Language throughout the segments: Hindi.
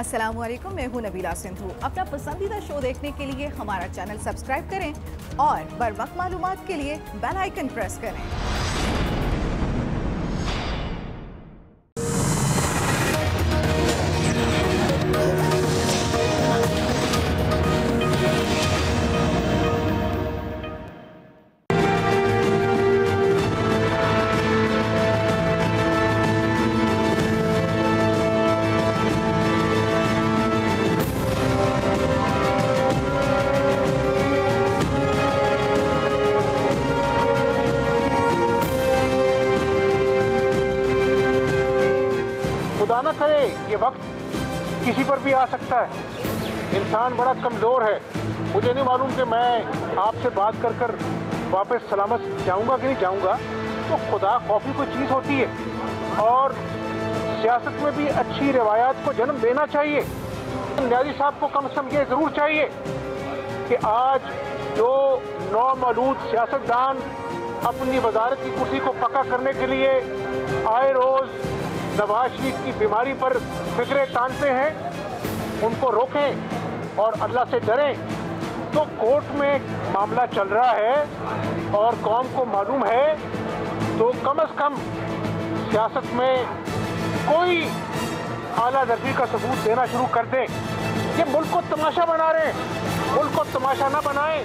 अस्सलामुअलैकुम, मैं हूं नबीला सिंधु। अपना पसंदीदा शो देखने के लिए हमारा चैनल सब्सक्राइब करें और बर वक्त मालूमात के लिए बेल आइकन प्रेस करें। खुदा न करे ये वक्त किसी पर भी आ सकता है। इंसान बड़ा कमज़ोर है। मुझे नहीं मालूम कि मैं आपसे बात कर कर वापस सलामत जाऊंगा कि नहीं जाऊंगा। तो खुदा खौफी कोई चीज़ होती है और सियासत में भी अच्छी रवायात को जन्म देना चाहिए। न्याजी साहब को कम से कम ये ज़रूर चाहिए कि आज जो नौमौलूद सियासतदान अपनी वजारत की कुर्सी को पक्का करने के लिए आए रोज़ नवाज शरीफ की बीमारी पर फिक्रे तानते हैं, उनको रोकें और अल्लाह से डरें। तो कोर्ट में मामला चल रहा है और कौम को मालूम है, तो कम से कम सियासत में कोई आला दर्जे का सबूत देना शुरू कर दें। ये मुल्क को तमाशा बना रहे हैं, मुल्क को तमाशा ना बनाएं।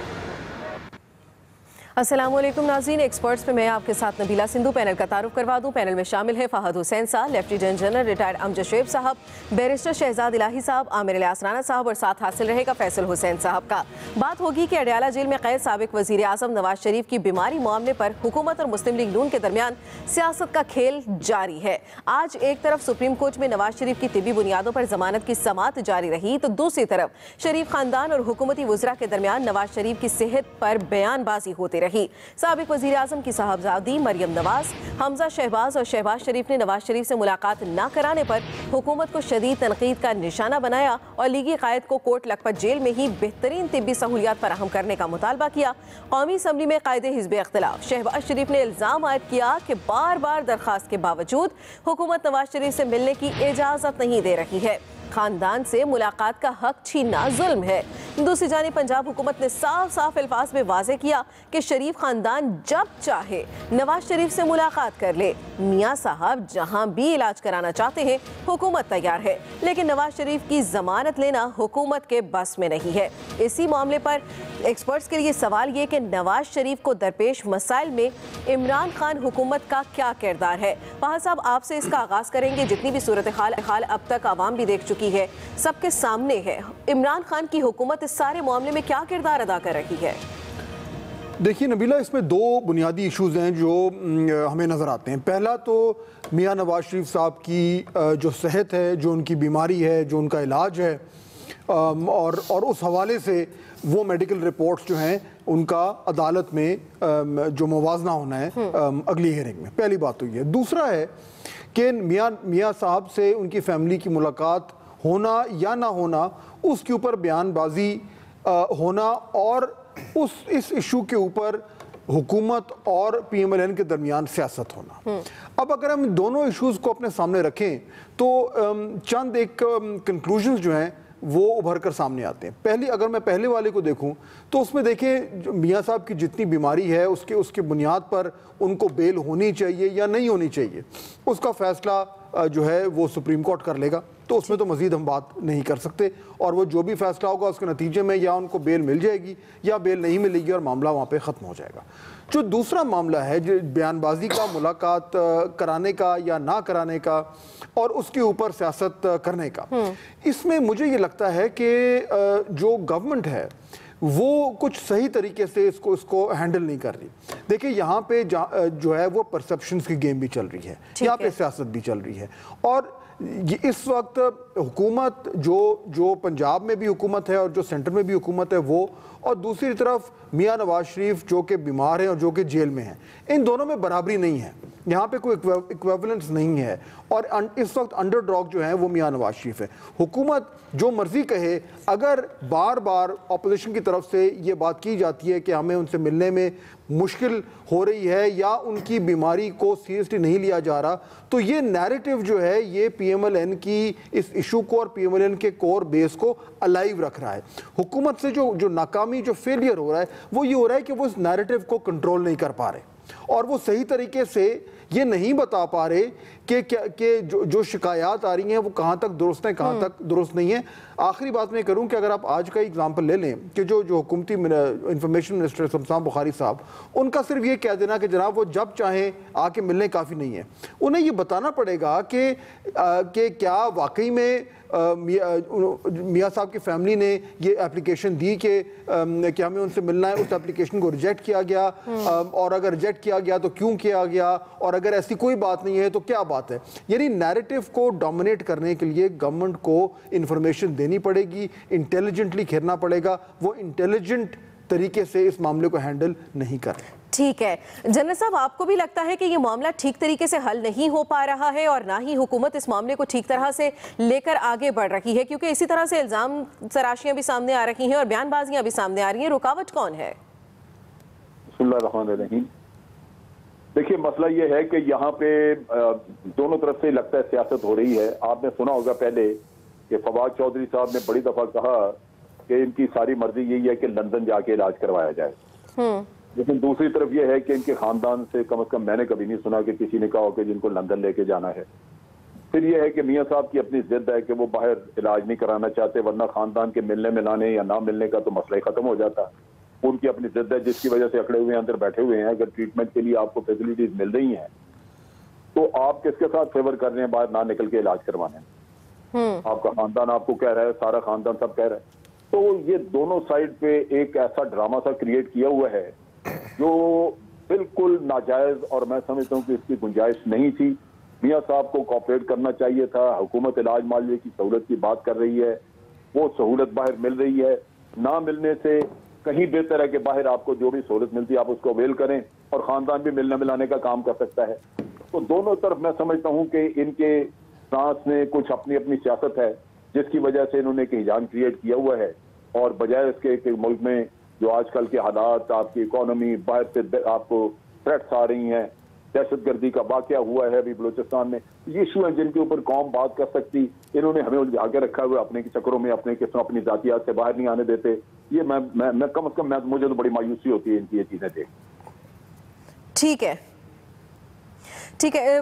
अस्सलामुअलैकुम नाज़रीन, एक्सपर्ट्स पे मैं आपके साथ नबीला सिंधु। पैनल का तारुफ करवा दूं। पैनल में शामिल है फ़हद हुसैन साहब, लेफ्टिनेंट जनरल रिटायर्ड अमजद शेब साहब, बैरिस्टर शहजाद इलाही साहब, आमिर इलियास राना साहब और साथ हासिल रहेगा फैसल हुसैन साहब का। बात होगी कि अडयाला जेल में कैद साबिक वज़ीर आज़म नवाज शरीफ की बीमारी मामले पर हुकूमत और मुस्लिम लीग नून के दरमियान सियासत का खेल जारी है। आज एक तरफ सुप्रीम कोर्ट में नवाज शरीफ की तिबी बुनियादों पर जमानत की समाअत जारी रही, तो दूसरी तरफ शरीफ खानदान और हुकूमती वज़रा के दरमियान नवाज शरीफ की सेहत पर बयानबाजी होती रही। साबिक वज़ीर आज़म की साहबजादी मरियम नवाज, हमजा शहबाज और शहबाज शरीफ ने नवाज शरीफ से मुलाकात न कराने पर हुकूमत को शदीद तनकीद का निशाना बनाया और लीगी कायद को कोट लखपत जेल में ही बेहतरीन तिब्बी सहूलियात फराहम करने का मुतालबा किया। कौमी असम्बली में कायदे हिज़्ब इख्तिलाफ शहबाज शरीफ ने इल्ज़ाम आयद किया कि बार बार दरख्वास्त के बावजूद हुकूमत नवाज शरीफ से मिलने की इजाज़त नहीं दे रही है। खानदान से मुलाकात का हक छीनना जुल्म है। दूसरी जानिब पंजाब हुकूमत ने साफ साफ अल्फाज में वाज़े किया कि शरीफ खानदान जब चाहे नवाज शरीफ से मुलाकात कर ले। मियाँ साहब जहां भी इलाज कराना चाहते हैं हुकूमत तैयार है, लेकिन नवाज शरीफ की जमानत लेना हुकूमत के बस में नहीं है। इसी मामले पर एक्सपर्ट्स के लिए सवाल ये कि नवाज शरीफ को दरपेश मसाइल में इमरान खान हुकूमत का क्या किरदार है। फहद साहब, आपसे इसका आगाज़ करेंगे। जितनी भी सूरत हाल अब तक आवाम भी देख चुकी है, सबके सामने है, इमरान खान की हुकूमत इस सारे मामले में क्या किरदार अदा कर रही है? देखिए नबीला, इसमें दो बुनियादी इश्यूज़ हैं जो हमें नज़र आते हैं। पहला तो मियाँ नवाज शरीफ साहब की जो सेहत है, जो उनकी बीमारी है, जो उनका इलाज है, और उस हवाले से वो मेडिकल रिपोर्ट्स जो हैं उनका अदालत में जो मुवाजना होना है अगली हियरिंग में। पहली बात तो ये। दूसरा है कि मियाँ साहब से उनकी फैमिली की मुलाकात होना या ना होना, उसके ऊपर बयानबाजी होना और इस इशू के ऊपर हुकूमत और PMLN के दरमियान सियासत होना। अब अगर हम दोनों इश्यूज़ को अपने सामने रखें तो चंद एक कंक्लूजन्स जो हैं वो उभर कर सामने आते हैं। अगर मैं पहले वाले को देखूं तो उसमें देखें मियाँ साहब की जितनी बीमारी है उसके बुनियाद पर उनको बेल होनी चाहिए या नहीं होनी चाहिए, उसका फैसला जो है वो सुप्रीम कोर्ट कर लेगा। तो उसमें तो मज़ीद हम बात नहीं कर सकते, और वो जो भी फैसला होगा उसके नतीजे में या उनको बेल मिल जाएगी या बेल नहीं मिलेगी और मामला वहाँ पे ख़त्म हो जाएगा। जो दूसरा मामला है जो बयानबाजी का, मुलाकात कराने का या ना कराने का और उसके ऊपर सियासत करने का, इसमें मुझे ये लगता है कि जो गवर्नमेंट है वो कुछ सही तरीके से इसको हैंडल नहीं कर रही। देखिए यहाँ पे जो है वो परसेप्शंस की गेम भी चल रही है, यहाँ पे सियासत भी चल रही है। और ये इस वक्त हुकूमत जो पंजाब में भी हुकूमत है और जो सेंटर में भी हुकूमत है वो, और दूसरी तरफ मियाँ नवाज शरीफ जो कि बीमार हैं और जो कि जेल में हैं, इन दोनों में बराबरी नहीं है। यहाँ पे कोई इक्विवेलेंस नहीं है। और इस वक्त अंडरडॉग जो है वो मियां नवाज शरीफ है। हुकूमत जो मर्जी कहे, अगर बार बार अपोजिशन की तरफ से ये बात की जाती है कि हमें उनसे मिलने में मुश्किल हो रही है या उनकी बीमारी को सीरियसली नहीं लिया जा रहा, तो ये नैरेटिव जो है ये PMLN की इस इशू को और PMLN के कोर बेस को अलाइव रख रहा है। हुकूमत से जो नाकामी, जो फेलियर हो रहा है वो ये हो रहा है कि वो इस नैरेटिव को कंट्रोल नहीं कर पा रहे और वो सही तरीके से ये नहीं बता पा रहे कि जो शिकायत आ रही हैं वो कहाँ तक दुरुस्त है, कहाँ तक दुरुस्त नहीं है। आखिरी बात मैं करूँ कि अगर आप आज का एग्जाम्पल ले लें कि जो हुकूमती इंफॉर्मेशन मिनिस्टर शमशान बुखारी साहब, उनका सिर्फ ये कह देना कि जनाब वो जब चाहें आके मिलने काफ़ी नहीं है। उन्हें ये बताना पड़ेगा कि क्या वाकई में मियाँ साहब की फैमिली ने ये एप्लीकेशन दी कि हमें उनसे मिलना है, उस एप्लीकेशन को रिजेक्ट किया गया, और अगर रिजेक्ट किया गया तो क्यों किया गया, और अगर ऐसी कोई बात नहीं है तो क्या बात है। यानी नैरेटिव को डोमिनेट करने के लिए गवर्नमेंट को इंफॉर्मेशन देनी पड़ेगी, इंटेलिजेंटली घेरना पड़ेगा। वो इंटेलिजेंट तरीके से इस मामले को हैंडल नहीं कर रहे। ठीक है जनरल साहब, आपको भी लगता है कि ये मामला ठीक तरीके से हल नहीं हो पा रहा है और ना ही हुकूमत इस मामले को ठीक तरह से लेकर आगे बढ़ रही है, क्योंकि इसी तरह से इल्जाम तराशियां भी सामने आ रही हैं और बयानबाजियां भी सामने आ रही हैं, रुकावट कौन है? बिस्मिल्लाहिर्रहमानिर्रहीम। देखिए मसला ये है कि यहाँ पे दोनों तरफ से लगता है सियासत हो रही है। आपने सुना होगा पहले कि फवाद चौधरी साहब ने बड़ी दफा कहा कि इनकी सारी मर्जी यही है कि लंदन जाके इलाज करवाया जाए, लेकिन दूसरी तरफ यह है कि इनके खानदान से कम मैंने कभी नहीं सुना कि किसी ने कहा हो कि जिनको लंदन लेके जाना है। फिर यह है कि मियाँ साहब की अपनी जिद है कि वो बाहर इलाज नहीं कराना चाहते, वरना खानदान के मिलने मिलाने या ना मिलने का तो मसला ही खत्म हो जाता। उनकी अपनी जिद है जिसकी वजह से अकड़े हुए अंदर बैठे हुए हैं। अगर ट्रीटमेंट के लिए आपको फैसिलिटीज मिल रही हैं तो आप किसके साथ फेवर कर रहे हैं बाहर ना निकल के इलाज करवाने? आपका खानदान आपको कह रहा है, सारा खानदान सब कह रहा है। तो ये दोनों साइड पे एक ऐसा ड्रामा सा क्रिएट किया हुआ है जो बिल्कुल नाजायज, और मैं समझता हूँ कि इसकी गुंजाइश नहीं थी। मियाँ साहब को कोऑपरेट करना चाहिए था। हुकूमत इलाज मालिये की सहूलत की बात कर रही है, वो सहूलत बाहर मिल रही है। ना मिलने से कहीं बेहतर है कि बाहर आपको जो भी सहूलत मिलती है आप उसको अवेल करें, और खानदान भी मिलने मिलाने का काम कर सकता है। तो दोनों तरफ मैं समझता हूँ कि इनके फ्रांस ने कुछ अपनी अपनी सियासत है जिसकी वजह से इन्होंने एक हिजान क्रिएट किया हुआ है, और बजाय इसके कि मुल्क में जो आजकल के हालात, आपकी इकोनॉमी, बाहर से आपको थ्रेट्स आ रही हैं, दहशतगर्दी का वाकया हुआ है अभी बलूचिस्तान में, ये इशू हैं जिनके ऊपर कौम बात कर सकती। इन्होंने हमें उलझा के रखा हुआ अपने के चक्करों में, अपने किस्म अपनी जातियात से बाहर नहीं आने देते। ये मैं कम से कम मुझे तो बड़ी मायूसी होती है इनकी ये चीजें देख। ठीक है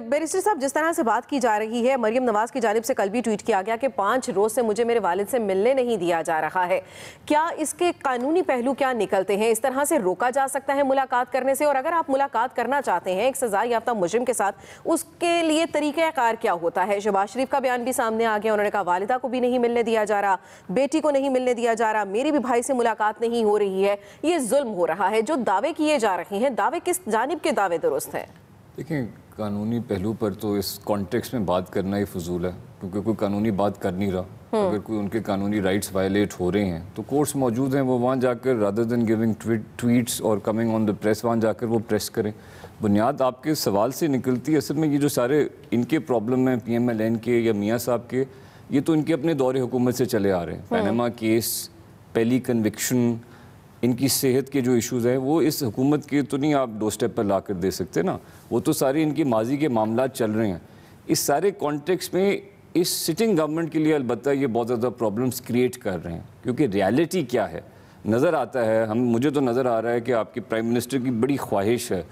बैरिस्टर साहब, जिस तरह से बात की जा रही है, मरियम नवाज की जानिब से कल भी ट्वीट किया गया कि 5 रोज से मुझे मेरे वालिद से मिलने नहीं दिया जा रहा है। क्या इसके कानूनी पहलू क्या निकलते हैं? इस तरह से रोका जा सकता है मुलाकात करने से? और अगर आप मुलाकात करना चाहते हैं एक सजा याफ्ता मुजरिम के साथ, उसके लिए तरीक़ाकार क्या होता है? शहबाज शरीफ का बयान भी सामने आ गया, उन्होंने कहा वालिदा को भी नहीं मिलने दिया जा रहा, बेटी को नहीं मिलने दिया जा रहा, मेरी भी भाई से मुलाकात नहीं हो रही है, ये जुल्म हो रहा है। जो दावे किए जा रहे हैं, दावे किस जानिब के दावे दुरुस्त हैं? देखिए, कानूनी पहलू पर तो इस कॉन्टेक्स्ट में बात करना ही फजूल है, क्योंकि कोई कानूनी बात कर नहीं रहा। अगर कोई उनके कानूनी राइट्स वायलेट हो रहे हैं तो कोर्ट्स मौजूद हैं, वो वहाँ जाकर रादर देन गिविंग ट्वीट्स और कमिंग ऑन द प्रेस, वहाँ जाकर वो प्रेस करें। बुनियाद आपके सवाल से निकलती है असल में ये जो सारे इनके प्रॉब्लम हैं PMLN के या मियाँ साहब के, ये तो इनके अपने दौरे हुकूमत से चले आ रहे हैं। पैनामा केस, पहली कन्विक्शन, इनकी सेहत के जो इश्यूज़ हैं वो इस हुकूमत के तो नहीं आप डोर स्टेप पर ला कर दे सकते ना, वो तो सारे इनकी माजी के मामला चल रहे हैं। इस सारे कॉन्टेक्स्ट में इस सिटिंग गवर्नमेंट के लिए अलबत्ता ये बहुत ज़्यादा प्रॉब्लम्स क्रिएट कर रहे हैं, क्योंकि रियलिटी क्या है नज़र आता है। मुझे तो नज़र आ रहा है कि आपकी प्राइम मिनिस्टर की बड़ी ख्वाहिश है,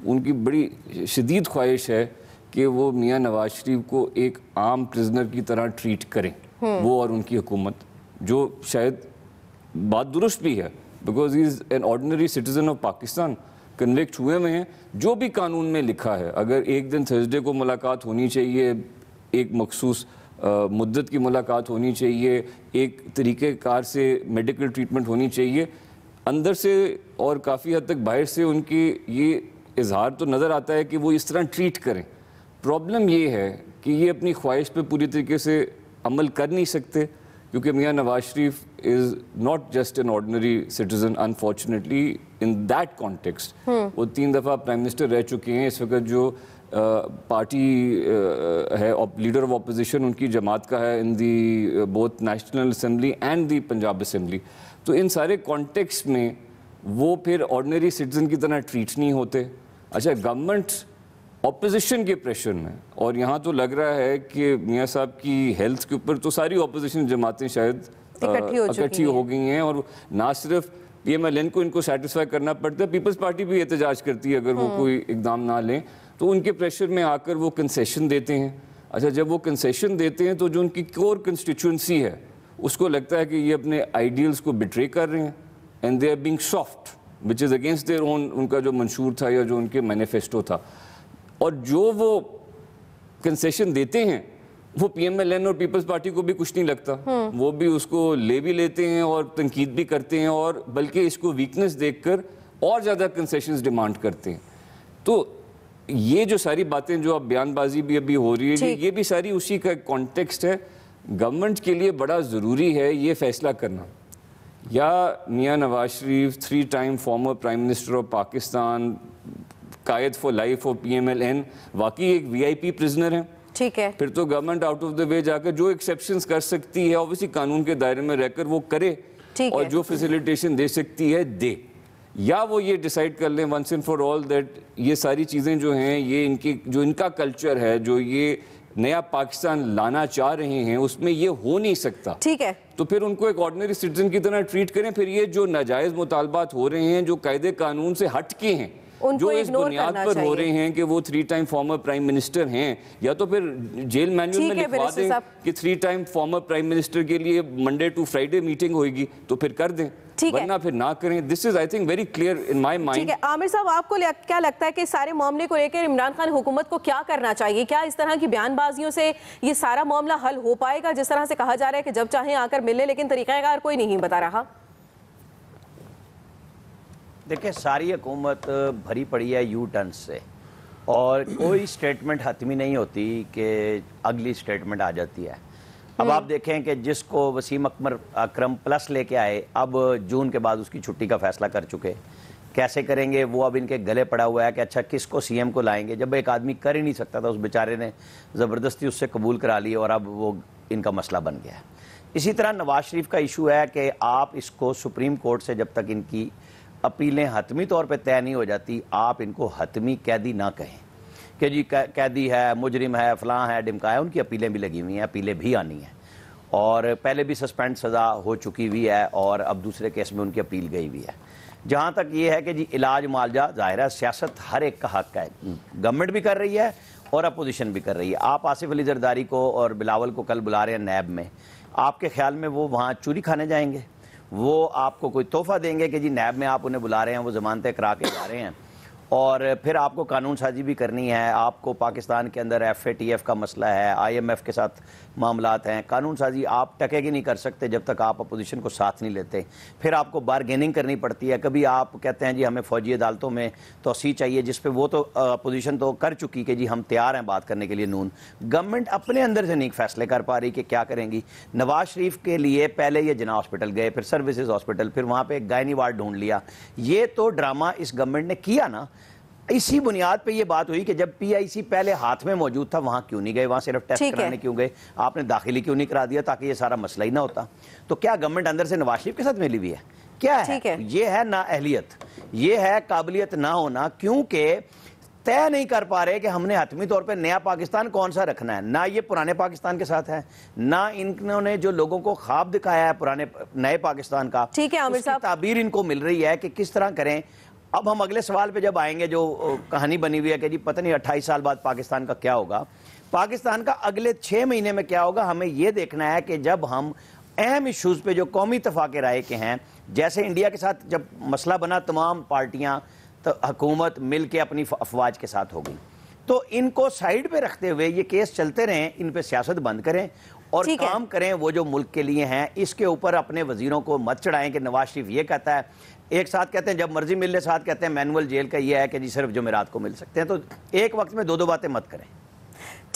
उनकी बड़ी शदीद ख्वाहिश है कि वो मियाँ नवाज शरीफ को एक आम प्रिजनर की तरह ट्रीट करें, वो और उनकी हुकूमत, जो शायद बात दुरुस्त भी है, because he is an ordinary citizen of Pakistan, convict हुए हुए हैं। जो भी कानून में लिखा है, अगर एक दिन थर्सडे को मुलाकात होनी चाहिए, एक मखसूस मुद्दत की मुलाकात होनी चाहिए, एक तरीक़ेकार से मेडिकल ट्रीटमेंट होनी चाहिए, अंदर से और काफ़ी हद तक बाहर से उनकी ये इजहार तो नज़र आता है कि वो इस तरह ट्रीट करें। प्रॉब्लम ये है कि ये अपनी ख्वाहिश पे पूरी तरीके से अमल कर नहीं सकते, क्योंकि Mian Nawaz Sharif is not just an ordinary citizen unfortunately in that context. वो 3 दफ़ा प्राइम मिनिस्टर रह चुके हैं। इस वक्त जो पार्टी है, लीडर ऑफ ऑपोजिशन उनकी जमात का है in the both national assembly and the Punjab assembly. तो इन सारे कॉन्टेक्स्ट में वो फिर ऑर्डिनरी सिटीजन की तरह ट्रीट नहीं होते। अच्छा, गवर्नमेंट ऑपोजिशन के प्रेशर में, और यहाँ तो लग रहा है कि मियाँ साहब की हेल्थ के ऊपर तो सारी ऑपोजिशन जमातें शायद इकट्ठी हो गई हैं, और ना सिर्फ PMLN को इनको सेटिस्फाई करना पड़ता है, पीपल्स पार्टी भी एहतजाज करती है अगर वो कोई इकदाम ना लें, तो उनके प्रेशर में आकर वो कंसेशन देते हैं। अच्छा, जब वो कंसेशन देते हैं तो जो उनकी कोर कंस्टिट्यूंसी है उसको लगता है कि ये अपने आइडियल्स को बिट्रे कर रहे हैं, and they are being soft which is against their own, उनका जो मंशूर था या जो उनके मैनिफेस्टो था। और जो वो कंसेशन देते हैं वो PMLN और पीपल्स पार्टी को भी कुछ नहीं लगता, वो भी उसको ले भी लेते हैं और तनकीद भी करते हैं, और बल्कि इसको वीकनेस देखकर और ज़्यादा कंसेशंस डिमांड करते हैं। तो ये जो सारी बातें जो अब बयानबाजी भी अभी हो रही है, ये भी सारी उसी का कॉन्टेक्स्ट है। गवर्नमेंट के लिए बड़ा ज़रूरी है ये फैसला करना, या मियाँ नवाज शरीफ 3 time former prime minister of Pakistan, Quaid for life of PMLN, वाकई एक VIP प्रिजनर है, ठीक है, फिर तो government out of the way जाकर जो एक्सेप्शंस कर सकती है ऑब्वियसली कानून के दायरे में रहकर वो करे, और जो फैसिलिटेशन दे सकती है दे, या वो ये डिसाइड कर लें once and for all that ये सारी चीज़ें जो हैं, ये इनकी जो इनका कल्चर है, जो ये नया पाकिस्तान लाना चाह रहे हैं, उसमें ये हो नहीं सकता। ठीक है, तो फिर उनको एक ऑर्डिनरी सिटीजन की तरह ट्रीट करें। फिर ये जो नाजायज़ मुतालबात हो रहे हैं, जो कायदे कानून से हट के हैं, जो इस बुनियाद पर हो रहे हैं कि वो 3 टाइम फॉर्मर प्राइम मिनिस्टर हैं, या तो फिर जेल मैनुअल में लिखवा दें कि 3 टाइम फॉर्मर प्राइम मिनिस्टर के लिए मंडे टू फ्राइडे मीटिंग होगी, तो फिर कर दें, वरना फिर ना करें। This is I think very clear in my mind. ठीक है, आमिर साहब, आपको क्या लगता है कि सारे मामले को लेकर इमरान खान हुकूमत को क्या करना चाहिए? क्या इस तरह की बयानबाजियों से ये सारा मामला हल हो पाएगा? जिस तरह से कहा जा रहा है कि जब चाहें आकर मिलने, लेकिन तरीकाकार कोई नहीं बता रहा। देखिए, सारी हुकूमत भरी पड़ी है यू टर्न से, और कोई स्टेटमेंट हतमी नहीं होती कि अगली स्टेटमेंट आ जाती है। अब आप देखें कि जिसको वसीम अकरम प्लस लेके आए, अब जून के बाद उसकी छुट्टी का फैसला कर चुके, कैसे करेंगे वो अब इनके गले पड़ा हुआ है कि अच्छा किसको CM को लाएंगे, जब एक आदमी कर ही नहीं सकता था, उस बेचारे ने ज़बरदस्ती उससे कबूल करा ली, और अब वो इनका मसला बन गया है। इसी तरह नवाज शरीफ का इशू है कि आप इसको सुप्रीम कोर्ट से जब तक इनकी अपीलें हतमी तौर पे तय नहीं हो जाती, आप इनको हतमी कैदी ना कहें कि जी कैदी है, मुजरिम है, फलां है, डिमका है। उनकी अपीलें भी लगी हुई हैं, अपीलें भी आनी हैं, और पहले भी सस्पेंड सज़ा हो चुकी हुई है, और अब दूसरे केस में उनकी अपील गई हुई है। जहाँ तक ये है कि जी इलाज मालजा, ज़ाहिर है सियासत हर एक का हक है, गवर्नमेंट भी कर रही है और अपोजिशन भी कर रही है। आप आसिफ अली जरदारी को और बिलावल को कल बुला रहे हैं नैब में, आपके ख्याल में वो वहाँ चूरी खाने जाएंगे? वो आपको कोई तोहफा देंगे कि जी नैब में आप उन्हें बुला रहे हैं, वो ज़मानतें करा के जा रहे हैं, और फिर आपको कानून साजी भी करनी है, आपको पाकिस्तान के अंदर FATF का मसला है, IMF के साथ मामलात हैं, कानून साजी आप टकेगी नहीं कर सकते जब तक आप अपोजिशन को साथ नहीं लेते। फिर आपको बारगेनिंग करनी पड़ती है, कभी आप कहते हैं जी हमें फौजी अदालतों में तोसी चाहिए, जिस पे वो तो अपोजिशन तो कर चुकी कि जी हम तैयार हैं बात करने के लिए। नून गवर्नमेंट अपने अंदर से नहीं फैसले कर पा रही कि क्या करेंगी। नवाज शरीफ के लिए पहले ये जिना हॉस्पिटल गए, फिर सर्विसेज हॉस्पिटल, फिर वहाँ पर एक गायनी वार्ड ढूंढ लिया। ये तो ड्रामा इस गवर्नमेंट ने किया ना। इसी बुनियाद पे ये बात हुई कि जब PIC पहले हाथ में मौजूद था, वहां क्यों नहीं गए, वहां सिर्फ टेस्ट कराने क्यों गए, आपने दाखिली क्यों नहीं करा दिया ताकि ये सारा मसला ही ना होता। तो क्या गवर्नमेंट अंदर से नवाज शरीफ के साथ मिली हुई है? क्या है? ये है ना अहलियत, ये है काबिलियत ना होना, क्योंकि तय नहीं कर पा रहे कि हमने हतमी तौर पर नया पाकिस्तान कौन सा रखना है। ना ये पुराने पाकिस्तान के साथ है, ना इन्होंने जो लोगों को ख्वाब दिखाया है पुराने नए पाकिस्तान का, ठीक है आमिर साहब, ताबीर इनको मिल रही है कि किस तरह करें। अब हम अगले सवाल पे जब आएंगे, जो कहानी बनी हुई है कि जी पता नहीं 28 साल बाद पाकिस्तान का क्या होगा, पाकिस्तान का अगले 6 महीने में क्या होगा, हमें यह देखना है कि जब हम अहम इश्यूज़ पे जो कौमी इत्तेफाक़ राय के हैं, जैसे इंडिया के साथ जब मसला बना, तमाम पार्टियां तो हुकूमत मिल के अपनी अफवाज के साथ हो गई, तो इनको साइड पे रखते हुए ये केस चलते रहें, इन पे सियासत बंद करें और काम करें वो जो मुल्क के लिए हैं। इसके ऊपर अपने वजीरों को मत चढ़ाएं कि नवाज शरीफ ये कहता है, एक साथ कहते हैं जब मर्जी मिल ले, साथ कहते हैं मैनुअल जेल का ये है कि जी सिर्फ जुमेरात को मिल सकते हैं। तो एक वक्त में 2-2 बातें मत करें।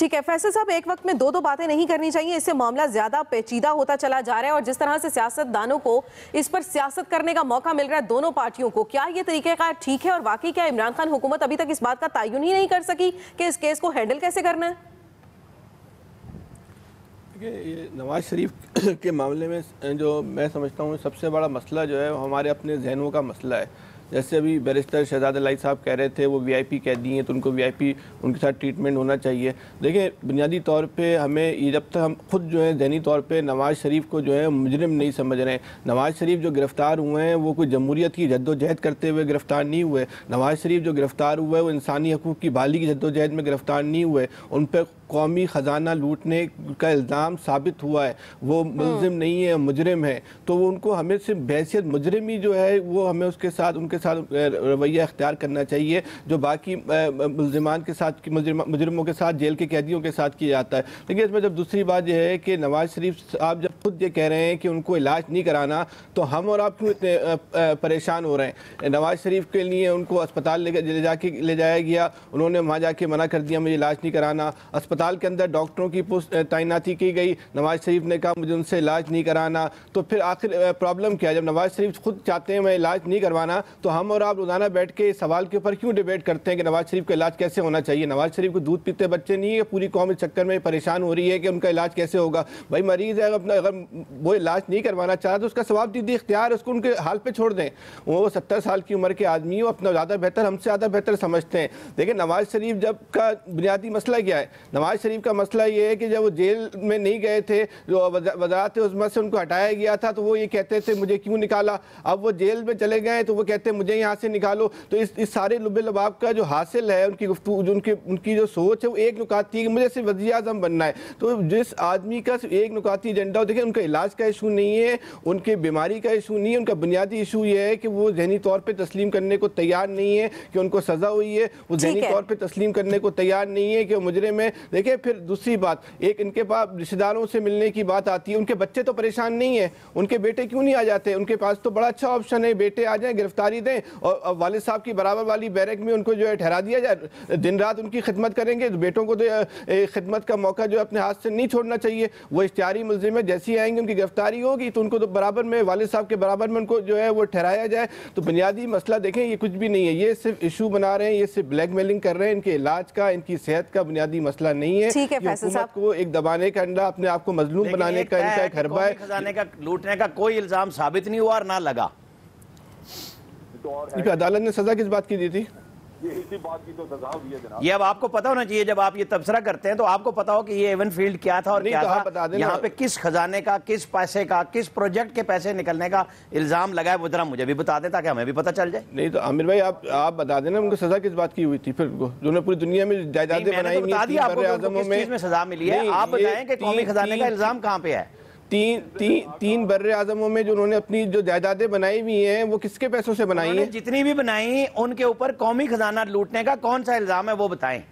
ठीक है फैसल साहब, एक वक्त में दो बातें नहीं करनी चाहिए, इससे मामला ज्यादा पेचीदा होता चला जा रहा है। और जिस तरह से सियासतदानों को इस पर सियासत करने का मौका मिल रहा है दोनों पार्टियों को, क्या ये तरीकेकार ठीक है? और वाकई क्या इमरान खान हुकूमत अभी तक इस बात का तयन ही नहीं कर सकी कि इस केस को हैंडल कैसे करना है? ये नवाज शरीफ के मामले में जो मैं समझता हूँ सबसे बड़ा मसला जो है हमारे अपने जहनों का मसला है। जैसे अभी बैरिस्टर शहजाद इलाही साहब कह रहे थे वो वीआईपी कैदी हैं तो उनको वीआईपी उनके साथ ट्रीटमेंट होना चाहिए। देखिए बुनियादी तौर पे हमें ये जब तक हम खुद जो है ज़हनी तौर पे नवाज़ शरीफ को जो है मुजरिम नहीं समझ रहे हैं। नवाज़ शरीफ जो गिरफ़्तार हुए हैं वो कोई जमहूरियत की जद्दोजहद करते हुए गिरफ़्तार नहीं हुए। नवाज़ शरीफ जो गिरफ़्तार हुए वो इंसानी हकूक़ की बहाली की जद्दोजहद में गिरफ़्तार नहीं हुए। उन पर कौमी ख़जाना लूटने का इल्ज़ाम साबित हुआ है, वो मुलजिम नहीं है, मुजरिम है। तो वो उनको हमें सिर्फ बैसियत मुजरिम ही जो है वो हमें उनके साथ रवैया अख्तियार करना चाहिए जो बाकी मुलजिमान के साथ मुजरिमों के साथ जेल के कैदियों के साथ किया जाता है। लेकिन इसमें जब दूसरी बात यह है कि नवाज शरीफ साहब जब खुद ये कह रहे हैं कि उनको इलाज नहीं कराना तो हम और आप क्यों इतने परेशान हो रहे हैं? नवाज शरीफ के लिए उनको अस्पताल ले जाया गया, उन्होंने वहाँ जाके मना कर दिया मुझे इलाज नहीं कराना। अस्पताल के अंदर डॉक्टरों की तैनाती की गई, नवाज शरीफ ने कहा मुझे उनसे इलाज नहीं कराना। तो फिर आखिर प्रॉब्लम क्या है? जब नवाज शरीफ खुद चाहते हैं मैं इलाज नहीं करवाना तो हम और आप रोजाना बैठ के इस सवाल के ऊपर क्यों डिबेट करते हैं कि नवाज शरीफ का इलाज कैसे होना चाहिए? नवाज शरीफ को दूध पीते बच्चे नहीं है, पूरी कौम इस चक्कर में परेशान हो रही है कि उनका इलाज कैसे होगा। भाई मरीज है, अगर वो इलाज नहीं करवाना चाहता तो उसका सवाबदीदी इख्तियार उसको उनके हाल पे छोड़ दें। वो 70 साल की उम्र के आदमी हो, अपना ज़्यादा बेहतर हमसे ज़्यादा बेहतर समझते हैं। देखिए नवाज शरीफ जब का बुनियादी मसला क्या है? नवाज शरीफ का मसला ये है कि जब वो जेल में नहीं गए थे, जो वज़ारत उज़्मा से उनको हटाया गया था तो वो ये कहते थे मुझे क्यों निकाला। अब वो जेल में चले गए तो वो कहते हैं मुझे यहाँ से निकालो। तो इस सारे लुबे लबाब का जो हासिल है उनकी गुफ्तगू उनकी जो सोच है वो एक नुकाती है कि मुझे सिर्फ वज़ीर आज़म बनना है। तो जिस आदमी का सिर्फ एक नुकाती एजेंडा हो, देखिए उनका इलाज का इशू नहीं है, उनके बीमारी का इशू नहीं है, उनका बुनियादी इशू ये है कि वो ज़हनी तौर पर तस्लीम करने को तैयार नहीं है कि उनको सज़ा हुई है, वो ज़हनी तौर पर तस्लीम करने को तैयार नहीं है कि वो मुजरिम है। देखिए फिर दूसरी बात, एक इनके पास रिश्तेदारों से मिलने की बात आती है, उनके बच्चे तो परेशान नहीं है, उनके बेटे क्यों नहीं आ जाते? उनके पास तो बड़ा अच्छा ऑप्शन है, बेटे आ जाएं, गिरफ्तारी दें और वालिद साहब की बराबर वाली बैरक में उनको जो है ठहरा दिया जाए, दिन रात उनकी खिदमत करेंगे। तो बेटों को तो खिदमत का मौका जो अपने हाथ से नहीं छोड़ना चाहिए। वो इश्तिहारी मुलजिम है, जैसी आएंगे उनकी गिरफ्तारी होगी तो उनको तो बराबर में वालिद साहब के बराबर में उनको जो है वो ठहराया जाए। तो बुनियादी मसला देखें ये कुछ भी नहीं है, ये सिर्फ इशू बना रहे हैं, ये सिर्फ ब्लैकमेलिंग कर रहे हैं। इनके इलाज का, इनकी सेहत का बुनियादी मसला नहीं है। ठीक है फैसल साहब, को एक दबाने का अंडा, अपने आप को मजलूम बनाने का इनका एक हरबा है। खजाने का लूटने का कोई इल्जाम साबित नहीं हुआ और ना लगा। अदालत ने सजा किस बात की दी थी? इसी बात की तो सजा हुई है जनाब। ये अब आपको पता होना चाहिए, जब आप ये तबसरा करते हैं तो आपको पता हो कि ये एवन फील्ड क्या था और क्या था, यहाँ पे किस खजाने का, किस पैसे का, किस प्रोजेक्ट के पैसे निकलने का इल्जाम लगा है, वो जरा मुझे भी बता दें ताकि हमें भी पता चल जाए। नहीं तो आमिर भाई आप बता देना उनको सजा किस बात की हुई थी? फिर जो पूरी दुनिया में जायदादें बनाई हुई बता दिया आपको किस चीज में सजा मिली है। आप बताएं कि कौमी खजाने का इल्जाम कहाँ पे है? तीन बर्रे आजमों में जो उन्होंने अपनी जो जायदादें बनाई हुई हैं वो किसके पैसों से बनाई हैं? जितनी भी बनाई उनके ऊपर कौमी खजाना लूटने का कौन सा इल्जाम है वो बताएं।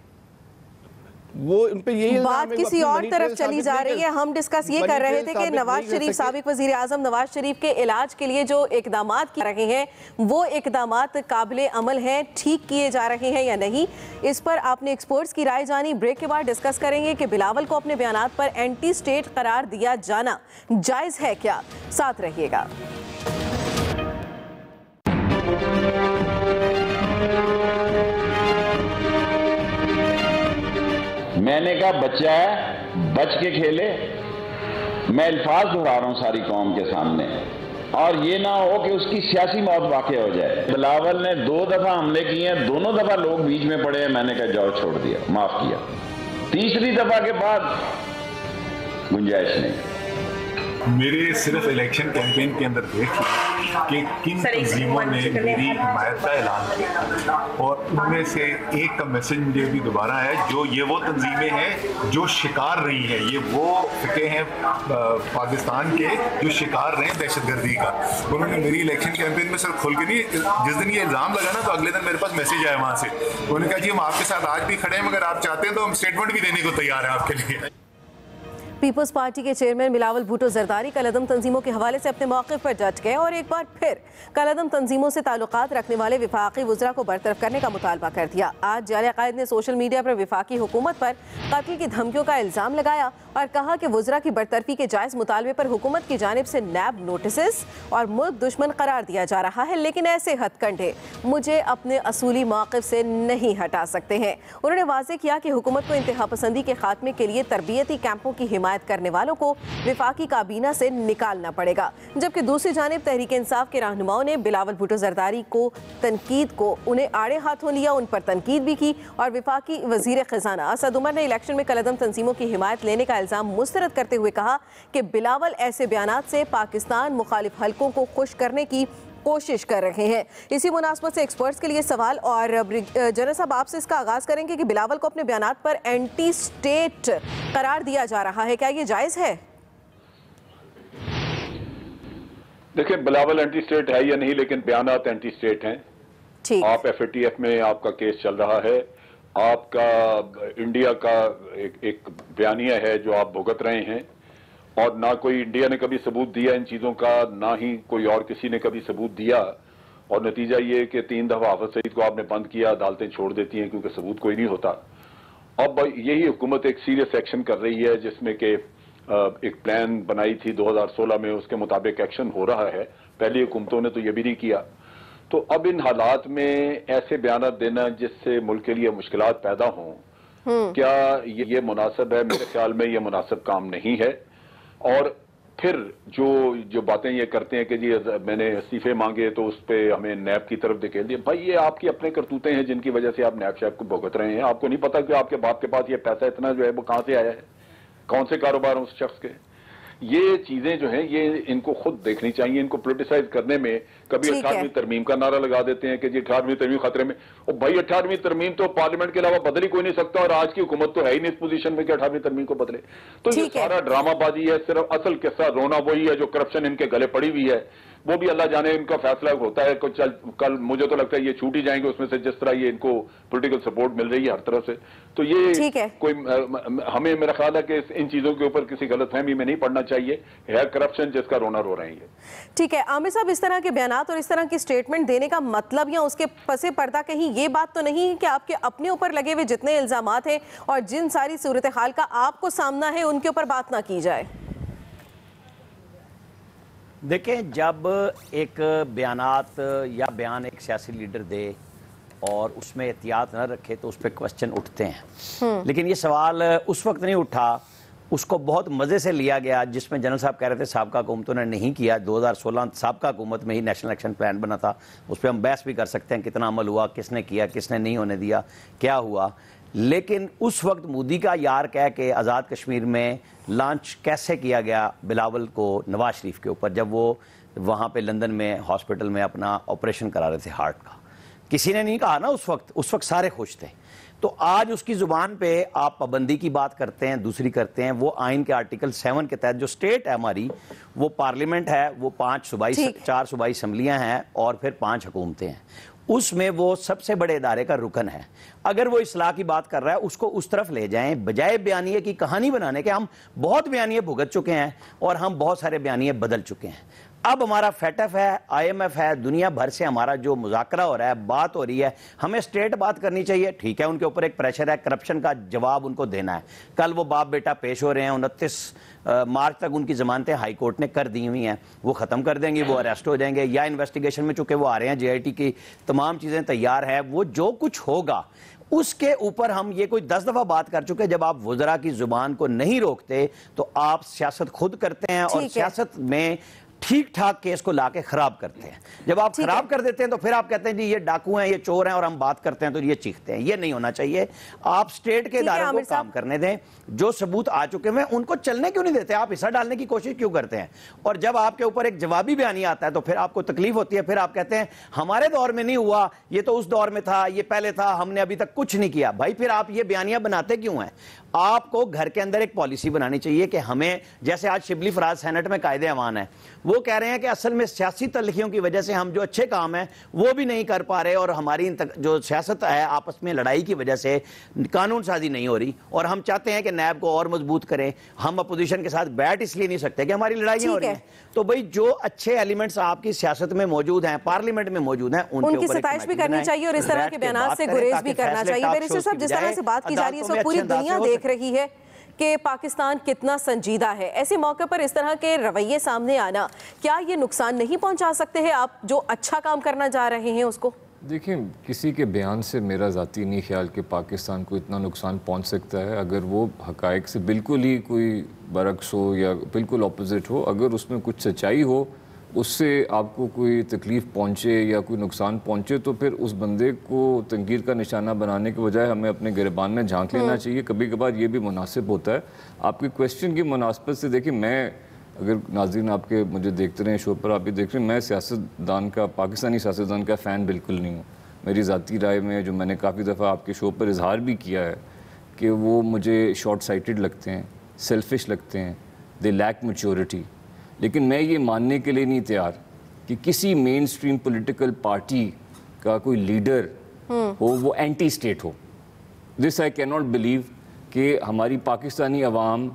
वो उन पे यही बात किसी और तरफ चली जा रही है। हम डिस्कस ये कर रहे थे कि नवाज शरीफ, साबिक वजीर आजम नवाज शरीफ के इलाज के लिए जो इकदाम किए रहे हैं वो इकदाम काबिल अमल हैं, ठीक किए जा रहे हैं या नहीं, इस पर आपने एक्सपर्ट्स की राय जानी। ब्रेक के बाद डिस्कस करेंगे कि बिलावल को अपने बयानात पर एंटी स्टेट करार दिया जाना जायज है क्या। साथ रहिएगा। मैंने कहा बच्चा है, बच के खेले। मैं अल्फाज दोहरा रहा हूं सारी कौम के सामने, और ये ना हो कि उसकी सियासी मौत वाक़ हो जाए। बिलावल ने 2 दफा हमले किए हैं, दोनों दफा लोग बीच में पड़े हैं, मैंने कहा जाओ छोड़ दिया, माफ किया। तीसरी दफा के बाद गुंजाइश नहीं। मेरे सिर्फ इलेक्शन कैंपेन के अंदर देख कि किन तंजीमों ने मेरी हिमायत का ऐलान किया, और उनमें से एक का मैसेज मुझे भी दोबारा है, जो ये वो तंजीमें हैं जो शिकार रही हैं, ये वो फिके हैं पाकिस्तान के जो शिकार रहे हैं दहशतगर्दी का। उन्होंने मेरी इलेक्शन कैंपेन में सिर्फ खोल के नहीं, जिस दिन ये इल्ज़ाम लगा ना तो अगले दिन मेरे पास मैसेज आया वहाँ से, उन्होंने कहा जी हम आपके साथ आज भी खड़े हैं, मगर आप चाहते हैं तो हम स्टेटमेंट भी देने को तैयार हैं आपके लिए। पीपल्स पार्टी के चेयरमैन बिलावल भुट्टो जरदारी कलअदम तंजीमों के हवाले से अपने मौक़िफ़ पर डट गए और एक बार फिर कलअदम तंजीमों से ताल्लुकात रखने वाले विफाकी वज़रा को बरतरफ करने का मुतालबा कर दिया। आज जाले कायद ने सोशल मीडिया पर विफाकी हुकूमत पर कत्ल की धमकियों का इल्ज़ाम लगाया और कहा कि वज़रा की बरतरफी के जायज़ मुतालबे पर हुकूमत की जानिब से नैब नोटिस और मुल्क दुश्मन करार दिया जा रहा है, लेकिन ऐसे हथकंडे मुझे अपने असूली मौक़िफ़ से नहीं हटा सकते हैं। उन्होंने वाज़ेह किया कि हुकूमत को इंतहा पसंदी के खात्मे के लिए तरबियती कैंपों की हिमायत करने वालों को विफाकी काबीना से निकालना पड़ेगा, जबकि दूसरी जानिब तहरीक इंसाफ के रहनुमाओं ने बिलावल भुट्टो जरदारी को तनकीद को उन्हें आड़े हाथों लिया, उन पर तनकीद भी की और विफाकी वज़ीर ख़जाना असद उमर ने इलेक्शन में कलअदम तंजीमों की हिमायत लेने का इल्ज़ाम मुस्तरद करते हुए कहा कि बिलावल ऐसे बयानात से पाकिस्तान मुखालिफ हलकों को खुश करने की कोशिश कर रहे हैं। इसी मुनासबत से एक्सपर्ट्स के लिए सवाल, और जनरल साहब आपसे इसका आगाज़ करेंगे कि बिलावल को अपने बयानात पर एंटी स्टेट करार दिया जा रहा है, क्या ये जायज़ है? देखिए, बिलावल एंटी स्टेट है या नहीं, लेकिन बयानात एंटी स्टेट हैं। ठीक। आप FATF में आपका केस चल रहा है, आपका इंडिया का एक बयानिया है जो आप भुगत रहे हैं, और ना कोई इंडिया ने कभी सबूत दिया इन चीजों का, ना ही कोई और किसी ने कभी सबूत दिया, और नतीजा ये कि 3 दफा हाफिज सईद को आपने बंद किया, अदालतें छोड़ देती हैं क्योंकि सबूत कोई नहीं होता। अब यही हुकूमत एक सीरियस एक्शन कर रही है जिसमें कि एक प्लान बनाई थी 2016 में, उसके मुताबिक एक्शन हो रहा है। पहली हुकूमतों ने तो ये भी नहीं किया। तो अब इन हालात में ऐसे बयान देना जिससे मुल्क के लिए मुश्किलात पैदा हों, क्या ये मुनासिब है? मेरे ख्याल में ये मुनासिब काम नहीं है। और फिर जो बातें ये करते हैं कि जी मैंने इस्तीफे मांगे तो उस पर हमें नैब की तरफ धकेल दिया। भाई, ये आपकी अपने करतूतें हैं जिनकी वजह से आप नैब शैब को भुगत रहे हैं। आपको नहीं पता कि आपके बाप के पास ये पैसा इतना जो है वो कहां से आया है, कौन से कारोबार हैं उस शख्स के। ये चीजें जो हैं ये इनको खुद देखनी चाहिए। इनको पोलिटिसाइज करने में कभी 18वीं तरमीम का नारा लगा देते हैं कि जी 18वीं तरमीम खतरे में। और भाई, 18वीं तरमीम तो पार्लियामेंट के अलावा बदल ही कोई नहीं सकता, और आज की हुकूमत तो है ही नहीं इस पोजीशन में कि 18वीं तरमीम को बदले। तो ये सारा ड्रामाबाजी है। सिर्फ असल किस्सा रोना वही है जो करप्शन इनके गले पड़ी हुई है। वो भी अल्लाह जाने इनका फैसला होता है। कल मुझे तो लगता है ये छूट ही जाएंगे उसमें से, जिस तरह ये इनको पॉलिटिकल सपोर्ट मिल रही है हर तरफ से। तो ये कोई हमें, मेरा ख्याल है कि इन चीजों के ऊपर किसी गलतफहमी में नहीं पड़ना चाहिए। है करप्शन जिसका रोना रो रहे हैं। ठीक है आमिर साहब, इस तरह के बयानात और इस तरह की स्टेटमेंट देने का मतलब या उसके पसे पर्दा कहीं ये बात तो नहीं कि आपके अपने ऊपर लगे हुए जितने इल्जामात हैं और जिन सारी सूरत हाल का आपको सामना है उनके ऊपर बात ना की जाए? देखें, जब एक बयानात या बयान एक सियासी लीडर दे और उसमें एहतियात न रखे तो उस पर क्वेश्चन उठते हैं। लेकिन ये सवाल उस वक्त नहीं उठा, उसको बहुत मज़े से लिया गया जिसमें जनरल साहब कह रहे थे साबका हुकूमतों ने नहीं किया। 2016 साबका हुकूमत में ही नेशनल एक्शन प्लान बना था। उस पर हम बहस भी कर सकते हैं कितना अमल हुआ, किसने किया, किसने नहीं होने दिया, क्या हुआ। लेकिन उस वक्त मोदी का यार कह के आज़ाद कश्मीर में लॉन्च कैसे किया गया बिलावल को नवाज शरीफ के ऊपर, जब वो वहाँ पे लंदन में हॉस्पिटल में अपना ऑपरेशन करा रहे थे हार्ट का। किसी ने नहीं कहा ना उस वक्त सारे खुश थे। तो आज उसकी ज़ुबान पे आप पाबंदी की बात करते हैं, दूसरी करते हैं। वो आइन के आर्टिकल 7 के तहत जो स्टेट है हमारी, वो पार्लियामेंट है, वो 4 सूबाई असम्बलियाँ हैं और फिर 5 हुकूमतें हैं। उसमें वो सबसे बड़े इदारे का रुकन है। अगर वो इस्लाह की बात कर रहा है उसको उस तरफ ले जाएं, बजाय बयानिए की कहानी बनाने के। हम बहुत बयानिए भुगत चुके हैं और हम बहुत सारे बयानिए बदल चुके हैं। अब हमारा FATF है, IMF है, दुनिया भर से हमारा जो मुज़ाकरा हो रहा है, बात हो रही है, हमें स्ट्रेट बात करनी चाहिए। ठीक है, उनके ऊपर एक प्रेशर है, करप्शन का जवाब उनको देना है। कल वो बाप बेटा पेश हो रहे हैं, 29 मार्च तक उनकी जमानतें हाई कोर्ट ने कर दी हुई हैं, वो ख़त्म कर देंगे, वो अरेस्ट हो जाएंगे या इन्वेस्टिगेशन में चूँकि वो आ रहे हैं। JIT की तमाम चीज़ें तैयार है, वो जो कुछ होगा उसके ऊपर हम ये कोई 10 दफ़ा बात कर चुके हैं। जब आप वज़रा की ज़ुबान को नहीं रोकते तो आप सियासत खुद करते हैं और सियासत में ठीक ठाक केस को लाके खराब करते हैं। जब आप खराब कर देते हैं तो फिर आप कहते हैं जी ये डाकू हैं, ये चोर हैं, और हम बात करते हैं तो ये चीखते हैं। ये नहीं होना चाहिए। आप स्टेट के इदारों को काम करने दें। जो सबूत आ चुके हैं उनको चलने क्यों नहीं देते? आप हिस्सा डालने की कोशिश क्यों करते हैं? और जब आपके ऊपर एक जवाबी बयानी आता है तो फिर आपको तकलीफ होती है। फिर आप कहते हैं हमारे दौर में नहीं हुआ, ये तो उस दौर में था, ये पहले था, हमने अभी तक कुछ नहीं किया। भाई, फिर आप ये बयानियां बनाते क्यों हैं? आपको घर के अंदर एक पॉलिसी बनानी चाहिए कि हमें, जैसे आज शिबली फराज सेनेट में कायदे अमान है, वो कह रहे हैं कि असल में सियासी तल्खियों की वजह से हम जो अच्छे काम हैं वो भी नहीं कर पा रहे, और हमारी जो सियासत है आपस में लड़ाई की वजह से कानून साजी नहीं हो रही, और हम चाहते हैं कि नैब को और मजबूत करें। हम अपोजिशन के साथ बैठ इसलिए नहीं सकते कि हमारी लड़ाइयाँ हो रही हैं। तो भाई जो अच्छे एलिमेंट्स आपकी सियासत में मौजूद हैं, पार्लियामेंट में मौजूद हैं, उनकी सताइश भी करनी चाहिए और इस तरह के बयान से गुरेज भी करना चाहिए। बैरिस्टर साहब, जिस तरह से बात की जा रही है, सो पूरी दुनिया देख रही है कि पाकिस्तान कितना संजीदा है। ऐसे मौके पर इस तरह के रवैये सामने आना, क्या ये नुकसान नहीं पहुंचा सकते हैं आप जो अच्छा काम करना जा रहे हैं उसको? देखिए, किसी के बयान से मेरा ज़ाती नहीं ख्याल कि पाकिस्तान को इतना नुकसान पहुंच सकता है। अगर वो हक़ाइक़ से बिल्कुल ही कोई बरक्स हो या बिल्कुल ऑपोजिट हो, अगर उसमें कुछ सच्चाई हो, उससे आपको कोई तकलीफ़ पहुंचे या कोई नुकसान पहुंचे, तो फिर उस बंदे को तनकीद का निशाना बनाने के बजाय हमें अपने गिरबान में झांक लेना चाहिए। कभी कभार ये भी मुनासिब होता है। आपके क्वेश्चन की मुनासबत से देखिए, मैं, अगर नाज़रीन आपके मुझे देखते रहे शो पर, आप भी देख रहे हैं, मैं सियासतदान का, पाकिस्तानी सियासतदान का फ़ैन बिल्कुल नहीं हूँ। मेरी ज़ाती राय में, जो मैंने काफ़ी दफ़ा आपके शो पर इजहार भी किया है, कि वो मुझे शॉर्ट साइटेड लगते हैं, सेल्फिश लगते हैं, दे लैक मैच्योरिटी। लेकिन मैं ये मानने के लिए नहीं तैयार कि किसी मेन स्ट्रीम पॉलिटिकल पार्टी का कोई लीडर हो वो एंटी स्टेट हो। This I can not believe कि हमारी पाकिस्तानी अवाम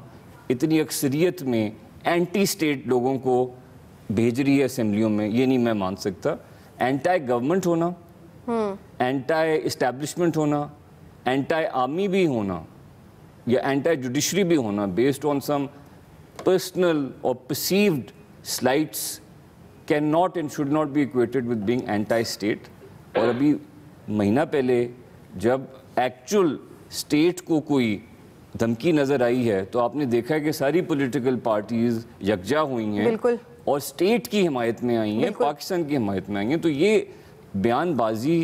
इतनी अक्सरियत में एंटी स्टेट लोगों को भेज रही है असेंबलियों में, ये नहीं मैं मान सकता। एंटी गवर्नमेंट होना, एंटी इस्टेब्लिशमेंट होना, एंटी आर्मी भी होना या एंटी जुडिशरी भी होना based on some personal or perceived slights cannot and should not be equated with being anti-state। और अभी महीना पहले जब एक्चुअल स्टेट को कोई धमकी नज़र आई है, तो आपने देखा है कि सारी पॉलिटिकल पार्टीज यकजा हुई हैं और स्टेट की हिमायत में आई हैं, पाकिस्तान की हिमायत में आई हैं। तो ये बयानबाजी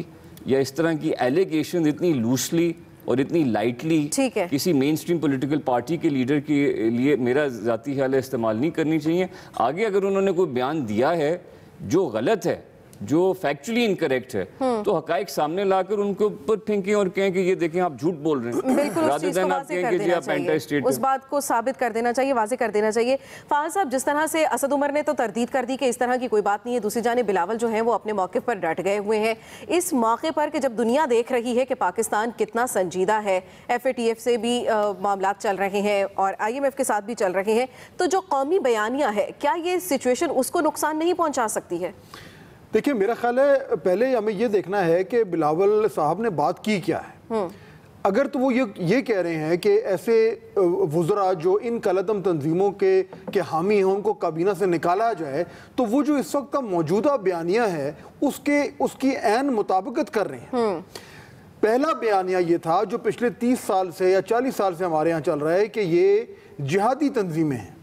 या इस तरह की एलिगेशन इतनी लूसली और इतनी लाइटली किसी मेन स्ट्रीम पॉलिटिकल पार्टी के लीडर के लिए मेरा ज़ाती ख्याल है इस्तेमाल नहीं करनी चाहिए। आगे अगर उन्होंने कोई बयान दिया है जो गलत है, जो फैक्चुअली इनकरेक्ट है, तो हकाइक सामने लाकर उनके ऊपर फेंकें और कहें कि ये देखें आप झूठ बोल रहे हैं। बिल्कुल, उस बात को साबित कर देना चाहिए, वाज़े कर देना चाहिए। फाहद साहब, जिस तरह से असद उमर ने तो तरदीद कर दी कि इस तरह की कोई बात नहीं है, दूसरी जानिब बिलावल जो है वो अपने मौके पर डट गए हुए हैं। इस मौके पर कि जब दुनिया देख रही है कि पाकिस्तान कितना संजीदा है, FATF से भी मामला चल रहे हैं और IMF के साथ भी चल रहे हैं, तो जो कौमी बयानियाँ है, क्या ये सिचुएशन उसको नुकसान नहीं पहुँचा सकती है? देखिए, मेरा ख्याल है पहले हमें ये देखना है कि बिलावल साहब ने बात की क्या है। अगर तो वो ये कह रहे हैं कि ऐसे वुज़रा जो इन कलदम तंजीमों के हामी हैं उनको काबीना से निकाला जाए, तो वो जो इस वक्त का मौजूदा बयानिया है उसकी ऐन मुताबिकत कर रहे हैं। पहला बयानिया ये था जो पिछले 30 साल से या 40 साल से हमारे यहाँ चल रहा है कि ये जिहादी तंजीमें हैं।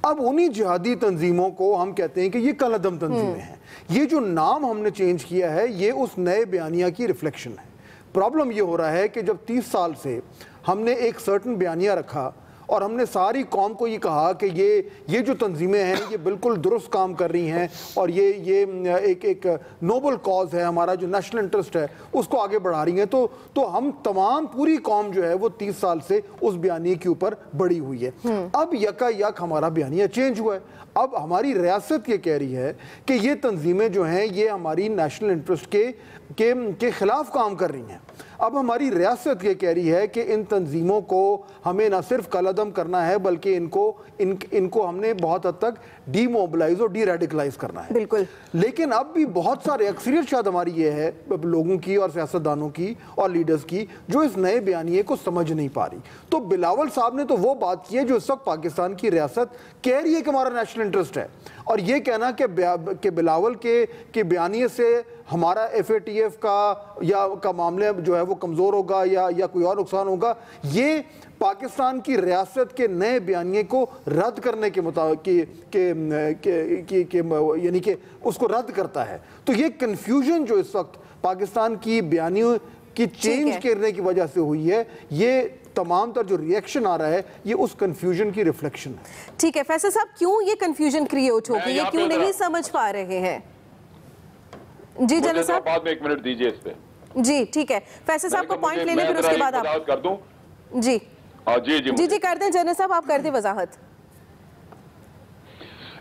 अब उन्हीं जिहादी तंजीमों को हम कहते हैं कि ये कलदम तंजीमें हैं। ये जो नाम हमने चेंज किया है ये उस नए बयानिया की रिफ्लेक्शन है। प्रॉब्लम ये हो रहा है कि जब 30 साल से हमने एक सर्टन बयानिया रखा और हमने सारी कौम को ये कहा कि ये जो तंजीमें हैं ये बिल्कुल दुरुस्त काम कर रही हैं और ये एक नोबल कॉज है, हमारा जो नेशनल इंटरेस्ट है उसको आगे बढ़ा रही हैं, तो हम तमाम पूरी कौम जो है वो 30 साल से उस बयानिए के ऊपर बढ़ी हुई है। अब यकायक हमारा बयानिया चेंज हुआ है। अब हमारी रियासत ये कह रही है कि ये तंजीमें जो हैं ये हमारी नेशनल इंटरेस्ट के खिलाफ काम कर रही हैं। अब हमारी रियासत ये कह रही है कि इन तंजीमों को हमें न सिर्फ कलअदम करना है बल्कि इनको हमने बहुत हद तक डीमोबिलाइज और डी रेडिकलाइज करना है। बिल्कुल। लेकिन अब भी बहुत सारे अक्सरियत शायद हमारी ये है लोगों की और सियासतदानों की और लीडर्स की जो इस नए बयानिए को समझ नहीं पा रही। तो बिलावल साहब ने तो वो बात की है जो इस वक्त पाकिस्तान की रियासत कह रही है कि हमारा नेशनल इंटरेस्ट है, और ये कहना कि बिलावल के बयानिए से हमारा FATF का मामले जो है वो कमज़ोर होगा या कोई और नुकसान होगा, ये पाकिस्तान की रियासत के नए बयानिए को रद्द करने के मुताबिक यानी कि उसको रद्द करता है। तो ये कन्फ्यूजन जो इस वक्त पाकिस्तान की बयानियों की चेंज करने की वजह से हुई है, ये तमाम तर जो रिएक्शन आ रहा है ये उस कंफ्यूजन की रिफ्लेक्शन है। ठीक है फैसल साहब, क्यों ये कंफ्यूजन क्रिएट हो गई, ये क्यों नहीं समझ पा रहे हैं? जी जनरल साहब, बाद में 1 मिनट दीजिए इस पे। जी ठीक है, फैसल साहब को पॉइंट ले लें फिर उसके बाद आप कर दूं। जी जी जी जी कर दें जनरल साहब, आप कर दें वजाहत।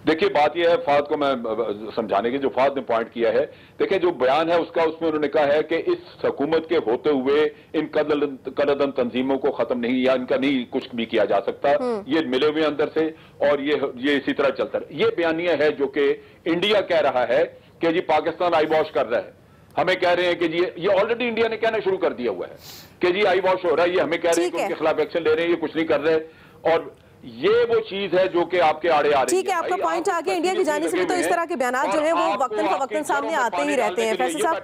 देखिए बात यह है, फाद को मैं समझाने की, जो फाद ने पॉइंट किया है, देखिए जो बयान है उसका, उसमें उन्होंने कहा है कि इस हुकूमत के होते हुए इन कलदम तंजीमों को खत्म नहीं, या इनका नहीं कुछ भी किया जा सकता, ये मिले हुए अंदर से, और ये इसी तरह चलता है। ये बयानिया है जो कि इंडिया कह रहा है कि जी पाकिस्तान आई वॉश कर रहा है, हमें कह रहे हैं कि जी ये ऑलरेडी इंडिया ने कहना शुरू कर दिया हुआ है कि जी आई वॉश हो रहा है, ये हमें कह रहे हैं कि उनके खिलाफ एक्शन ले रहे हैं, ये कुछ नहीं कर रहे। और ये वो चीज है जो कि आपके आड़े आ रही है। ठीक है, आपका पॉइंट आ गया। इंडिया की जानिब से भी तो इस तरह के बयान जो है वो वक्तन फवक्तन सामने आते ही रहते हैं। फैसल साहब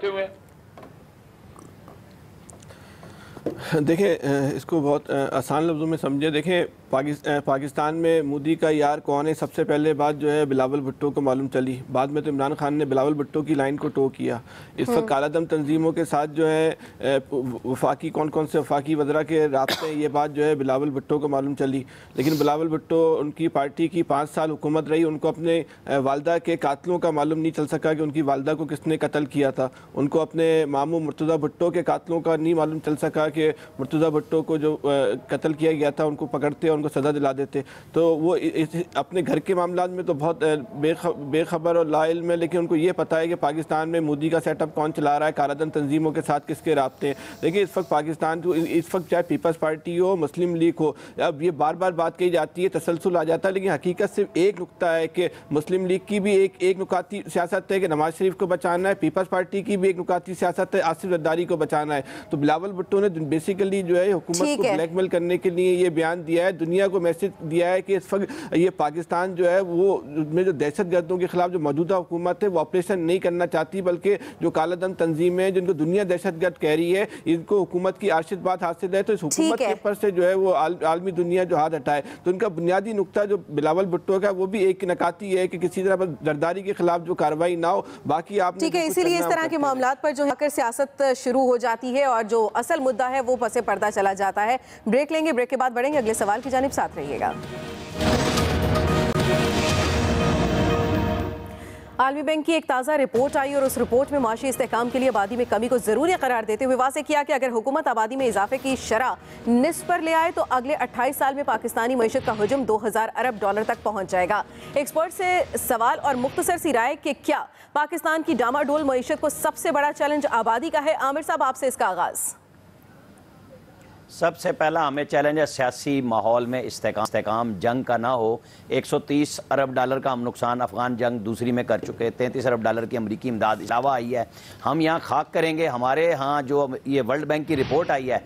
देखें, इसको बहुत आसान लफ्ज़ों में समझे। देखें, पाकिस्तान में मोदी का यार कौन है, सबसे पहले बात जो है बिलावल भुट्टो को मालूम चली, बाद में तो इमरान खान ने बिलावल भुट्टो की लाइन को टो किया। इस वक्त कालादम तंजीमों के साथ जो है वफाकी कौन कौन से वफाकी वज़रा के रास्ते हैं, ये बात जो है बिलावल भुट्टो को मालूम चली। लेकिन बिलावल भुट्टो, उनकी पार्टी की 5 साल हुकूमत रही, उनको अपने वालदा के कातलों का मालूम नहीं चल सका कि उनकी वालदा को किसने कत्ल किया था। उनको अपने मामू मुर्तज़ा भुट्टो के कातलों का नहीं मालूम चल सका कि मुर्तज़ा भुट्टो को जो कत्ल किया गया था उनको पकड़ते, उनको सज़ा दिला देते। तो वो अपने घर के मामला में तो बहुत बेखबर और लाइल्म है, लेकिन उनको ये पता है कि पाकिस्तान में मोदी का सेटअप कौन चला रहा है, कालाधन तंजीमों के साथ किसके राब्ते हैं। देखिए इस वक्त पाकिस्तान को, इस वक्त चाहे पीपल्स पार्टी हो, मुस्लिम लीग हो, अब ये बार बार बात कही जाती है, तसलसल आ जाता है, लेकिन हकीकत सिर्फ एक नुकता है कि मुस्लिम लीग की भी एक नुकाती सियासत है कि नवाज शरीफ को बचाना है, पीपल्स पार्टी की भी एक नुकाती सियासत है आसिफ जरदारी को बचाना है। तो बिलावल भुट्टो ने बेसिकली जो है हुकूमत को ब्लैकमेल करने के लिए ये बयान दिया है, दुनिया को मैसेज दिया है कि इस वक्त ये पाकिस्तान जो है वो में जो दहशतगर्दों के खिलाफ जो मौजूदा हुकूमत है वो ऑपरेशन नहीं करना चाहती, बल्कि जो कालाधन तंजीमें हैं जिनको दुनिया दहशतगर्द कह रही है, इनको हुकूमत की आर्शिद बात हासिल है, तो इस हुकूमत के ऊपर से जो है वो आलमी दुनिया जो हाथ हटाए। तो उनका बुनियादी नुकता जो बिलावल भुट्टो का वो भी एक नकाती है कि किसी तरह जरदारी के खिलाफ जो कार्रवाई ना हो। बाकी आप ठीक है, इसीलिए इस तरह के मामलात पर जो है सियासत शुरू हो जाती है और जो असल मुद्दा है वो पसे पर्दा चला जाता है। ब्रेक लेंगे, ब्रेक के बाद बढ़ेंगे अगले सवाल की जानिब, साथ रहिएगा। आलमी बैंक की एक ताज़ा रिपोर्ट आई और उस रिपोर्ट में माशी इस्तेहकाम के लिए आबादी में कमी को ज़रूरी करार देते हुए वाज़ेह किया कि अगर हुकूमत आबादी में इजाफे की शरह निस्फ पर ले आए तो अगले 28 साल में पाकिस्तानी मईशत का हजम 2000 अरब डॉलर तक पहुँच जाएगा। एक्सपर्ट से सवाल और मुख्तसर सी राय कि क्या पाकिस्तान की डामाडोल मईशत को सबसे बड़ा चैलेंज आबादी का है? आमिर साहब, आपसे इसका आगाज़। सबसे पहला हमें चैलेंज है सियासी माहौल में इस्तेहकाम जंग का ना हो। 130 अरब डॉलर का हम नुकसान अफगान जंग दूसरी में कर चुके हैं, 33 अरब डॉलर की अमरीकी इमदाद अलावा आई है। हम यहाँ खाक करेंगे। हमारे यहाँ जो ये वर्ल्ड बैंक की रिपोर्ट आई है,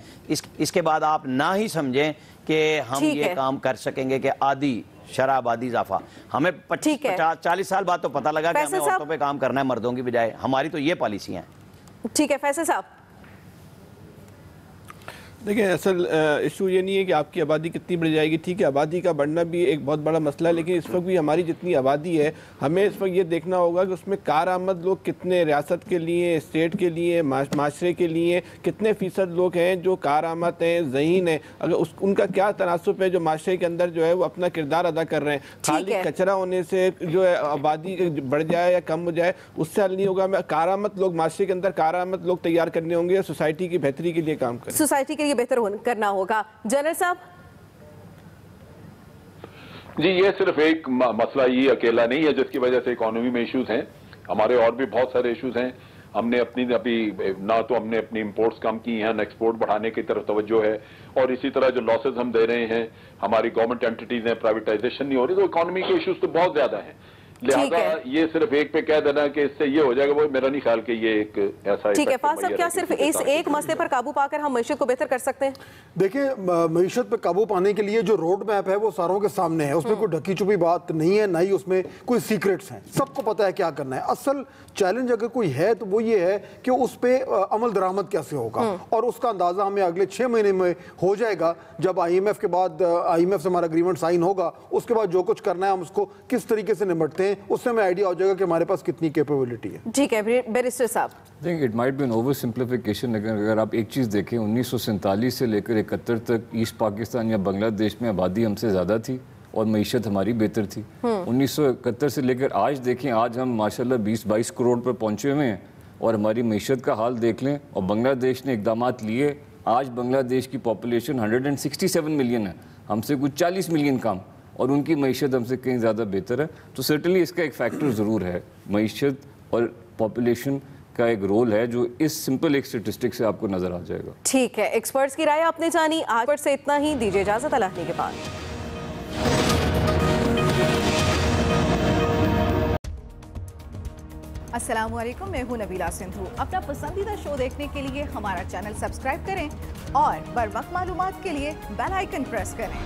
इसके बाद आप ना ही समझें कि हम ये काम कर सकेंगे कि आधी शरह आबादी इजाफा। हमें 50-40 साल बाद तो पता लगा कि हमें औरतों पर काम करना है मर्दों की बजाय। हमारी तो ये पॉलिसी है। ठीक है फैसल साहब। देखिए असल इशू ये नहीं है कि आपकी आबादी कितनी बढ़ जाएगी। ठीक है, आबादी का बढ़ना भी एक बहुत बड़ा मसला है, लेकिन इस वक्त भी हमारी जितनी आबादी है हमें इस वक्त ये देखना होगा कि उसमें कारआमद लोग कितने, रियासत के लिए, स्टेट के लिए, माशरे के लिए कितने फ़ीसद लोग हैं जो कारआमद हैं, ज़हीन हैं। अगर उनका क्या तनासुब है जो माशरे के अंदर जो है वो अपना किरदार अदा कर रहे हैं। खाली कचरा होने से जो है आबादी बढ़ जाए या कम हो जाए उससे हल नहीं होगा। कारआमद लोग, माशरे के अंदर कारआमद लोग तैयार करने होंगे, सोसाइटी की बेहतरी के लिए काम करें, सोसाइटी के लिए बेहतर करना होगा। जनरल साहब जी, ये सिर्फ एक मसला ये अकेला नहीं है जिसकी वजह से इकोनॉमी में इश्यूज हैं। हमारे और भी बहुत सारे इश्यूज हैं। हमने अभी ना तो हमने अपनी इंपोर्ट्स कम की हैं, ना एक्सपोर्ट बढ़ाने की तरफ तवज्जो है, और इसी तरह जो लॉसेज हम दे रहे हैं, हमारी गवर्नमेंट एंटिटीज हैं, प्राइवेटाइजेशन नहीं हो रही, तो इकोनॉमी के इश्यूज तो बहुत ज्यादा हैं। लिहाजा ये सिर्फ एक पे कह देना कि इससे ये हो जाएगा, वो मेरा नहीं ख्याल कि ये एक ऐसा। ठीक है फाज साहब, क्या सिर्फ इस एक मसले पर काबू पाकर हम मईशत को बेहतर कर सकते हैं? देखिए, मईशत पे काबू पाने के लिए जो रोड मैप है वो सारों के सामने है, उसमें कोई ढकी छुपी बात नहीं है, ना ही उसमें कोई सीक्रेट्स हैं, सबको पता है क्या करना है। असल चैलेंज अगर कोई है तो वो ये है कि उस पर अमल दरामद कैसे होगा, और उसका अंदाजा हमें अगले 6 महीने में हो जाएगा जब IMF के बाद, IMF से हमारा एग्रीमेंट साइन होगा, उसके बाद जो कुछ करना है हम उसको किस तरीके से निपटते हैं, उससे हमें आइडिया हो जाएगा कि हमारे पास कितनी कैपेबिलिटी है। ठीक है बैरिस्टर साहब। I think it might be an oversimplification. अगर आप एक चीज़ देखें, 1947 से लेकर 71 तक ईस्ट पाकिस्तान या बांग्लादेश में आबादी हमसे ज़्यादा थी और मईशत हमारी बेहतर थी। 1971 से लेकर आज देखें, आज हम माशाल्लाह 20-22 करोड़ पर पहुँचे हुए हैं और हमारी मईशत का हाल देख लें। और बांग्लादेश ने इकदाम लिए आज बांग्लादेश की पॉपुलेशन 167 मिलियन है, हमसे कुछ 40 मिलियन कम, और उनकी मईशत हमसे कहीं ज़्यादा बेहतर है। तो सर्टनली इसका एक फैक्टर ज़रूर है, मईशत और पॉपुलेशन का एक रोल है जो इस सिंपल एक स्टेटिस्टिक से आपको नज़र आ जाएगा। ठीक है, एक्सपर्ट्स की राय आपने जानी। आज पर से इतना ही, दीजिए इजाज़त, अल्लाह के बाद। अस्सलामुअलैकुम, मैं हूं नबीला सिंधु। अपना पसंदीदा शो देखने के लिए हमारा चैनल सब्सक्राइब करें और बर वक्त मालूमात के लिए बेल आइकन प्रेस करें।